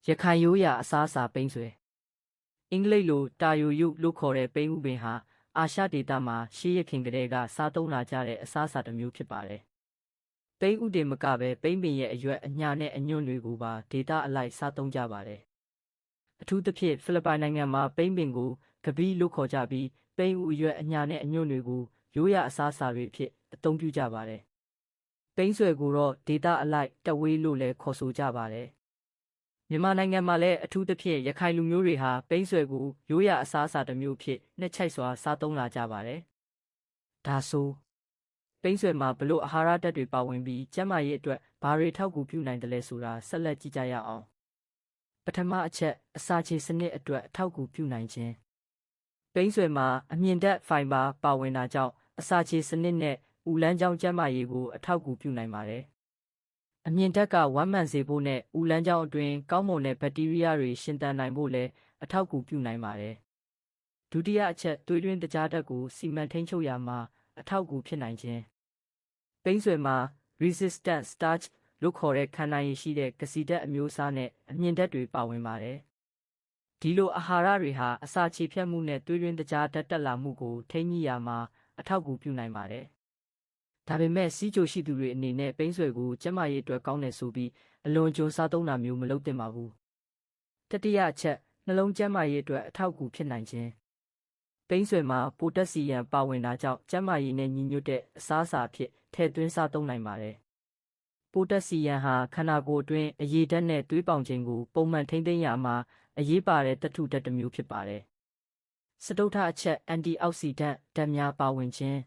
ရခိုင်ရိုးရာအစားအစာပိန်းဆွဲအင်္ဂလိပ်လိုတာယိုယုလို့ခေါ်တဲ့ပိန်းဥပင်ဟာအာရှဒေသမှာရှေးယခင်ကတည်းကစားသုံးလာကြတဲ့အစားအစာတစ်မျိုးဖြစ်ပါတယ်။ပိန်းဥတင်မကပဲပိန်းပင်ရဲ့အရွက်အညာနဲ့အညွန့်တွေကိုပါဒေသအလိုက်စားသုံးကြပါတယ်။အထူးသဖြင့်ဖိလစ်ပိုင်နိုင်ငံမှာပိန်းပင်ကိုကပီးလို့ခေါ်ကြပြီးပိန်းဥအရွက်အညာနဲ့အညွန့်တွေကိုရိုးရာအစားအစာတွေအဖြစ်အသုံးပြုကြပါတယ်။ပိန်းဆွဲကိုတော့ဒေသအလိုက်တက်ဝေးလို့လည်းခေါ်ဆိုကြပါတယ်။မြန်မာနိုင်ငံမှာလည်းအထူးသဖြင့်ရခိုင်လူမျိုးတွေဟာပိန်းဆွဲကိုရိုးရာအစားအစာတစ်မျိုးဖြစ်နှစ်ချိုက်စွာစားသုံးလာကြပါတယ်။ဒါဆိုပိန်းဆွဲမှာဘလို့အာဟာရဓာတ်တွေပါဝင်ပြီးကျန်းမာရေးအတွက်ဘာတွေထောက်ကူပြုနိုင်တယ်လဲဆိုတာဆက်လက်ကြည့်ကြရအောင်။ပထမအချက်အစာချေစနစ်အတွက်အထောက်ကူပြုနိုင်ခြင်းပိန်းဆွဲမှာအမြင့်ဓာတ်ဖိုင်ဘာပါဝင်တာကြောင့်အစာချေစနစ်နဲ့ဥလန်းကြောင်းကျန်းမာရေးကိုအထောက်ကူပြုနိုင်ပါတယ်။အမြင့်ဓာတ်ကဝမ်းမှန်စေဖို့နဲ့ဥလန်းကြောင်းအတွင်းကောင်းမွန်တဲ့ဘက်တီးရီးယားတွေရှင်သန်နိုင်ဖို့လည်းအထောက်ကူပြုနိုင်ပါတယ်။ဒုတိယအချက်သွေးတွင်းတကြားဓာတ်ကိုစီမံထိန်းချုပ်ရာမှာအထောက်ကူဖြစ်နိုင်ခြင်းပိန်းဆွဲမှာ resistant starch လို့ခေါ်တဲ့ခံနိုင်ရည်ရှိတဲ့ကစီဓာတ်အမျိုးအစားနဲ့အမြင့်ဓာတ်တွေပါဝင်ပါတယ်။ဒီလိုအာဟာရတွေဟာအစာချေဖျက်မှုနဲ့သွေးတွင်းတကြားဓာတ်တက်လာမှုကိုထိန်းညှိရာမှာအထောက်ကူပြုနိုင်ပါတယ်။ဒါပေမဲ့စီးချိုရှိသူတွေအနေနဲ့ပိန်းဆွဲကိုကျန်းမာရေးအတွက်ကောင်းတယ်ဆိုပြီးအလွန်ကျွံစားသုံးတာမျိုးမလုပ်သင့်ပါဘူး။တတိယအချက်နှလုံးကျန်းမာရေးအတွက်အထောက်အကူဖြစ်နိုင်ခြင်းပိန်းဆွဲမှာပိုတက်ဆီယမ်ပါဝင်တာကြောင့်ကျန်းမာရေးနဲ့ညီညွတ်တဲ့အစားအစာအဖြစ်ထည့်သွင်းစားသုံးနိုင်ပါတယ်။ပိုတက်ဆီယမ်ဟာခန္ဓာကိုယ်အတွင်းအရည်ဓာတ်နဲ့သွေးပေါင်ချိန်ကိုပုံမှန်ထိန်းသိမ်းရာမှာအရေးပါတဲ့သတ္တုဓာတ်တစ်မျိုးဖြစ်ပါတယ်။စတုတ္ထအချက်အန်တီအောက်ဆီဒန့်ဓာတ်များပါဝင်ခြင်း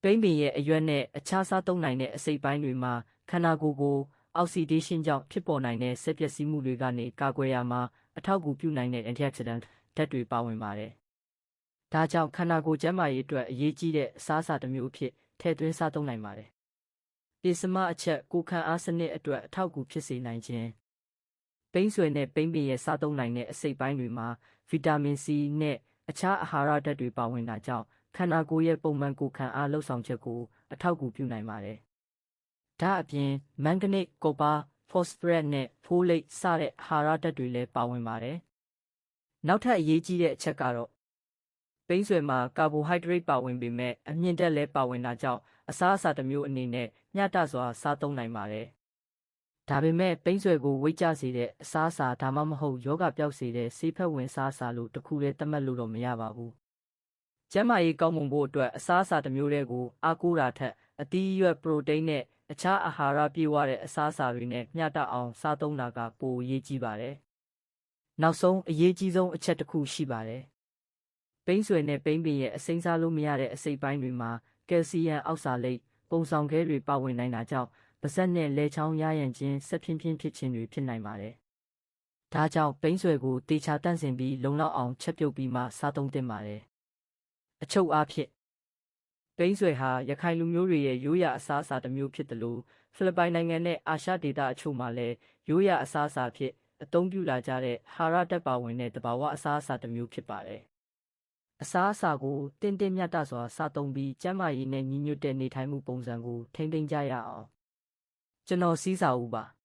ပိန်းပင်ရဲ့အရွက်နဲ့အခြားစားသုံးနိုင်တဲ့အစိတ်ပိုင်းတွေမှာခန္ဓာကိုယ်ကိုအောက်ဆီဒေးရှင်းကြောင့်ဖြစ်ပေါ်နိုင်တဲ့ဆက်ပျက်စီးမှုတွေကနေကာကွယ်ရမှာအထောက်အကူပြုနိုင်တဲ့အန်တီအောက်ဆီဒန့်ဓာတ်တွေပါဝင်ပါတယ်။ဒါကြောင့်ခန္ဓာကိုယ်ကျန်းမာရေးအတွက်အရေးကြီးတဲ့အစားအစာတစ်မျိုးအဖြစ်ထည့်သွင်းစားသုံးနိုင်ပါတယ်။ပစ္စမအချက်ကိုယ်ခံအားစနစ်အတွက်အထောက်အကူဖြစ်စေနိုင်ခြင်းပိန်းဆွဲနဲ့ပိန်းပင်ရဲ့စားသုံးနိုင်တဲ့အစိတ်ပိုင်းတွေမှာဗီတာမင်စီနဲ့အခြားအာဟာရဓာတ်တွေပါဝင်တာကြောင့်ခန္ဓာကိုယ်ရဲ့ပုံမှန်ကိုယ်ခံအားလှုပ်ဆောင်ချက်ကိုအထောက်အကူပြုနိုင်ပါတယ်။ဒါအပြင်မန်ဂနစ်ကော်ပါဖော့စဖရက်နဲ့ဖိုးလိတ်စတဲ့အာဟာရဓာတ်တွေလည်းပါဝင်ပါတယ်။နောက်ထပ်အရေးကြီးတဲ့အချက်ကတော့ပိန်းဆွဲမှာကာဘိုဟိုက်ဒရိတ်ပါဝင်ပေမဲ့အမြင့်ဓာတ်လည်းပါဝင်တာကြောင့်အစားအစာတစ်မျိုးအနေနဲ့မျှတစွာစားသုံးနိုင်ပါတယ်။ဒါပေမဲ့ပိန်းဆွဲကိုဝိတ်ကျစေတဲ့အစားအစာဒါမှမဟုတ်ယောဂပျောက်စေတဲ့ဆေးဖက်ဝင်စားအစာလို့တစ်ခုတည်းသတ်မှတ်လို့တော့မရပါဘူး။ကျန်းမာရေးကောင်းမွန်ဖို့အတွက်အစားအစာတစ်မျိုးတည်းကိုအားကိုးတာထက်အသီးအရွက်ပရိုတိန်းနဲ့အခြားအာဟာရပြည့်ဝတဲ့အစားအစာတွေနဲ့မျှတအောင်စားသုံးတာကပိုအရေးကြီးပါတယ်။နောက်ဆုံးအရေးကြီးဆုံးအချက်တစ်ခုရှိပါတယ်။ပိန်းဆွဲနဲ့ပိန်းပင်ရဲ့အစိမ်းစားလို့မရတဲ့အစိတ်ပိုင်းတွေမှာကယ်လ်ဆီယမ်အောက်ဆာလိတ်ပုံဆောင်ခဲတွေပါဝင်နိုင်တာကြောင့်ပါးစပ်နဲ့လည်ချောင်းရရန်ခြင်းဆက်ဖြင်းဖြင်းဖြစ်ခြင်းတွေဖြစ်နိုင်ပါတယ်။ဒါကြောင့်ပိန်းဆွဲကိုတေချာတန့်စင်ပြီးလုံလောက်အောင်ချက်ပြုတ်ပြီးမှစားသုံးသင့်ပါတယ်။အချုပ်အားဖြင့်ပိန်းဆွဲဟာရခိုင်လူမျိုးတွေရဲ့ရိုးရာအစားအစာတစ်မျိုးဖြစ်တယ်လို့ဖိလစ်ပိုင်နိုင်ငံနဲ့အာရှဒေသအချို့မှာလည်းရိုးရာအစားအစာဖြစ်အသုံးပြုလာကြတဲ့ဟာရဓာတ်ပါဝင်တဲ့တဘာဝအစားအစာတစ်မျိုးဖြစ်ပါတယ်။အစားအစာကိုတင်းတင်းမြတ်တစွာစားသုံးပြီးကျန်းမာရေးနဲ့ညီညွတ်တဲ့နေထိုင်မှုပုံစံကိုထိန်းသိမ်းကြရအောင်။ကျွန်တော်စီးစာဦးပါ။